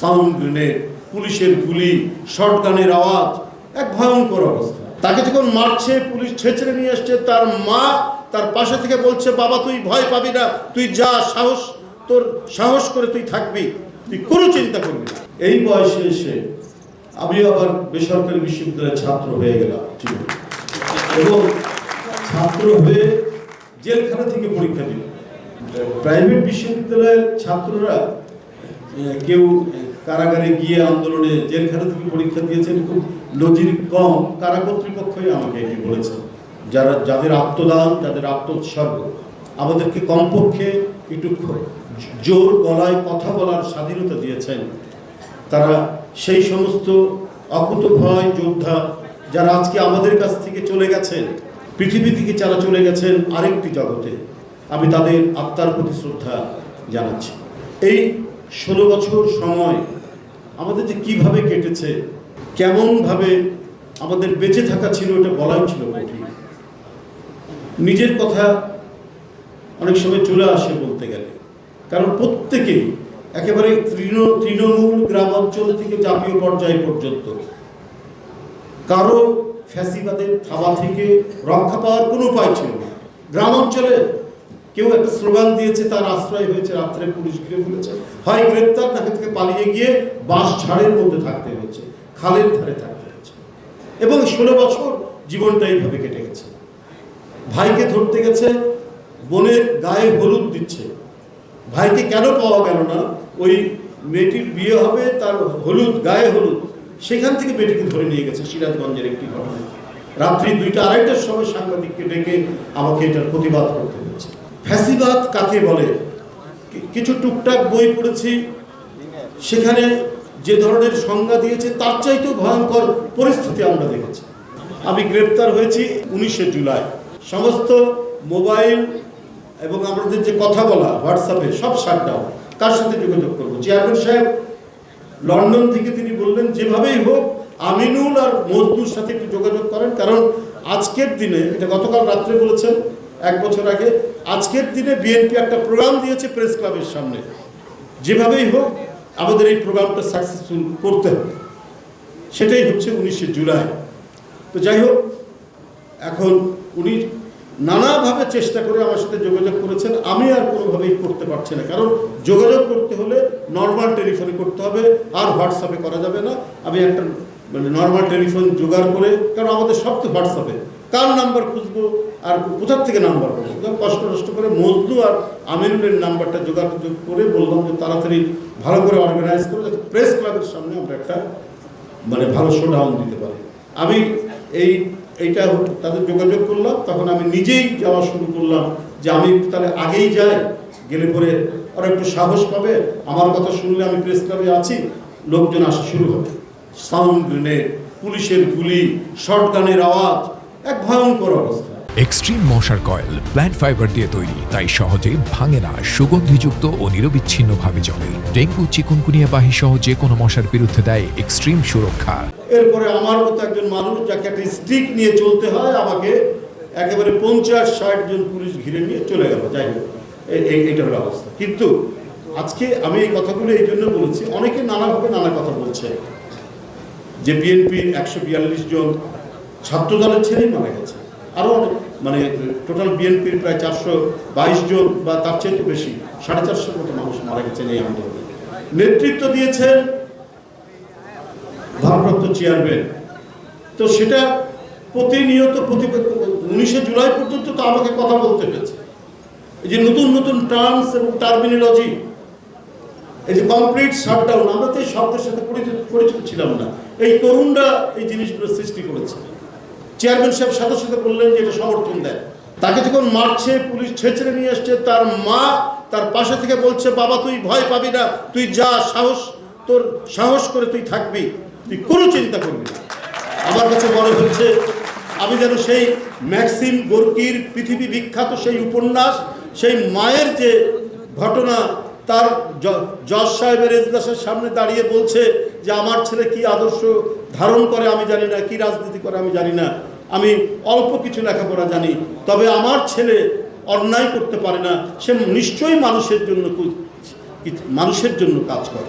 Sound grenade, পুলিশের গুলি, শটগানের আওয়াজ, এক ভয়ঙ্কর অবস্থা। তাকে যখন মারছে, পুলিশ ছেঁচড়ে নিয়ে আসছে, তার মা তার পাশে থেকে বলছে, বাবা তুই ভয় পাবি না, তুই যা, তোর সাহস করে তুই থাকবি, তুই কোনো চিন্তা করবি না। এই বয়সে এসে আমি আবার বেসরকারি বিশ্ববিদ্যালয়ের ছাত্র হয়ে গেলাম এবং ছাত্র হয়ে জেলখানা থেকে পরীক্ষা দিল। প্রাইভেট বিশ্ববিদ্যালয়ের ছাত্ররা কেউ কারাগারে গিয়ে আন্দোলনে জেলখানা থেকে পরীক্ষা দিয়েছেন, খুব নজির কম। কারা কর্তৃপক্ষই আমাকে এটি বলেছে, যাদের আত্মদান, যাদের আত্মোৎসর্গ, আমাদেরকে কমপক্ষে একটু জোর গলায় কথা বলার স্বাধীনতা দিয়েছেন। তারা সেই সমস্ত অকুতভয় যোদ্ধা যারা আজকে আমাদের কাছ থেকে চলে গেছেন, পৃথিবী থেকে যারা চলে গেছেন আরেকটি জগতে, আমি তাদের আত্মার প্রতি শ্রদ্ধা জানাচ্ছি। এই 16 বছর সময় আমাদের যে কিভাবে কেটেছে, কেমনভাবে আমাদের বেঁচে থাকা ছিল, এটা বলাই ছিল কঠিন। নিজের কথা অনেক সময় চলে আসে বলতে গেলে, কারণ প্রত্যেকেই একেবারে তৃণমূল গ্রাম অঞ্চল থেকে জাতীয় পর্যায় পর্যন্ত কারো ফ্যাসিবাদের থাবা থেকে রক্ষা পাওয়ার কোনো উপায় ছিল না। গ্রাম অঞ্চলে কেউ একটা স্লোগান দিয়েছে, তার আশ্রয় হয়েছে, রাত্রে পুলিশ ঘিরে ফেলেছে, হয় গ্রেপ্তার, তাকে থেকে পালিয়ে গিয়ে বাঁশ ঝাড়ের মধ্যে থাকতে হয়েছে, খালের ধারে থাকতে হয়েছে। এবং 16 বছর জীবনটা এইভাবে কেটে গেছে। ভাইকে ধরতে গেছে, বোনের গায়ে হলুদ দিচ্ছে, ভাইকে কেন পাওয়া গেল না? ওই মেয়েটির বিয়ে হবে, তার হলুদ, গায়ে হলুদ, সেখান থেকে মেয়েটিকে ধরে নিয়ে গেছে। সিরাজগঞ্জের একটি ঘটনা, রাত্রি 2টা 2:30টার সময় সাংবাদিককে ডেকে আমাকে এটার প্রতিবাদ করতে হয়েছে। ফ্যাসিবাদ কাকে বলে? কিছু টুকটাক বই পড়েছি, সেখানে যে ধরনের সংজ্ঞা দিয়েছে তার চাইতেও ভয়ঙ্কর পরিস্থিতি আমরা দেখেছি। আমি গ্রেপ্তার হয়েছি 19শে জুলাই। সমস্ত মোবাইল এবং আমাদের যে কথা বলা হোয়াটসঅ্যাপে সব শাটডাউন। কার সাথে যোগাযোগ করবো? চেয়ারম্যান সাহেব লন্ডন থেকে তিনি বললেন, যেভাবেই হোক আমিনুল আর মজদুর সাথে একটু যোগাযোগ করেন, কারণ আজকের দিনে, এটা গতকাল রাত্রে বলেছেন, 1 বছর আগে, আজকের দিনে বিএনপি একটা প্রোগ্রাম দিয়েছে প্রেস ক্লাবের সামনে, যেভাবেই হোক আমাদের এই প্রোগ্রামটা সাকসেসফুল করতে হবে। সেটাই হচ্ছে 19শে জুলাই। তো যাই হোক, এখন উনি নানাভাবে চেষ্টা করে আমার সাথে যোগাযোগ করেছেন, আমি আর কোনোভাবেই করতে পারছি না। কারণ যোগাযোগ করতে হলে নর্মাল টেলিফোনে করতে হবে, আর হোয়াটসঅ্যাপে করা যাবে না। আমি একটা নর্মাল টেলিফোন জোগাড় করে, কারণ আমাদের সব তো হোয়াটসঅ্যাপে, কার নাম্বার খুঁজবো আর কোথার থেকে নাম্বার করবো, কষ্ট করে মজদু আর আমিনুলের নাম্বারটা জোগাড় করে বললাম যে তাড়াতাড়ি ভালো করে অর্গানাইজ করে যাতে প্রেস ক্লাবের সামনে আমরা একটা ভালো শোডাউন দিতে পারি। আমি এইটা তাদের যোগাযোগ করলাম, তখন আমি নিজেই যাওয়া শুরু করলাম, যে আমি তাহলে আগেই যাই, গেলে পরে ওরা একটু সাহস পাবে, আমার কথা শুনলে আমি প্রেস ক্লাবে আছি, লোকজন আসা শুরু হবে। সাউন্ড গ্রেনেড, পুলিশের গুলি, শটগানের আওয়াজ, এক ভয়ঙ্কর অবস্থা। এক্সট্রিম মশার কয়েল প্ল্যান্ট ফাইবার দিয়ে তৈরি, তাই সহজে ভাঙে না, সুগন্ধিযুক্ত ও নিরবিচ্ছিন্নভাবে চলে। ডেঙ্গু, চিকুনগুনিয়া বাহি সহ যে কোনো মশার বিরুদ্ধে দেয় এক্সট্রিম সুরক্ষা। এরপরে আমার মতো একজন মানুষ, যাকে একটা স্টিক নিয়ে চলতে হয়, আমাকে একেবারে 50-60 জন পুলিশ ঘিরে নিয়ে চলে গেল। যাই হোক, এইটা হলো অবস্থা। কিন্তু আজকে আমি এই কথাগুলো এই জন্য বলেছি, অনেকে নানাভাবে নানা কথা বলছে যে বিএনপির 142 জন ছাত্রদলের ছেলেই মারা গেছে, আরও অনেক, টোটাল বিএনপির প্রায় 422 জন বা তার চেয়ে তো বেশি, 450 মতো মানুষ মারা গেছেন এই আন্দোলনে। নেতৃত্ব দিয়েছেন ভারপ্রাপ্ত চেয়ারম্যান। তো সেটা প্রতিনিয়ত 19শে জুলাই পর্যন্ত তো আমাকে কথা বলতে হয়েছে। এই যে নতুন নতুন টার্মস এবং টার্মিনোলজি, এই যে কমপ্লিট শাটডাউন, আমরা তো এই শব্দের সাথে পরিচিত ছিলাম না। এই তরুণরা এই জিনিসগুলো সৃষ্টি করেছে। চেয়ারম্যান সাহেব সাথে সাথে বললেন যে এটা সমর্থন দেয়। তাকে যখন মারছে, পুলিশ ছেঁচড়ে নিয়ে আসছে, তার মা তার পাশে থেকে বলছে, বাবা তুই ভয় পাবি না, তুই যা, তোর সাহস করে তুই থাকবি, তুই কোনো চিন্তা করবি না। আমার কাছে মনে হচ্ছে আমি যেন সেই ম্যাক্সিম গোর্কির পৃথিবী বিখ্যাত সেই উপন্যাস, সেই মায়ের যে ঘটনা, তার জজ সাহেবের এজলাসের সামনে দাঁড়িয়ে বলছে যে আমার ছেলে কি আদর্শ ধারণ করে আমি জানি না, কি রাজনীতি করে আমি জানি না, আমি অল্প কিছু লেখাপড়া জানি, তবে আমার ছেলে অন্যায় করতে পারে না, সে নিশ্চয়ই মানুষের জন্য কাজ করে।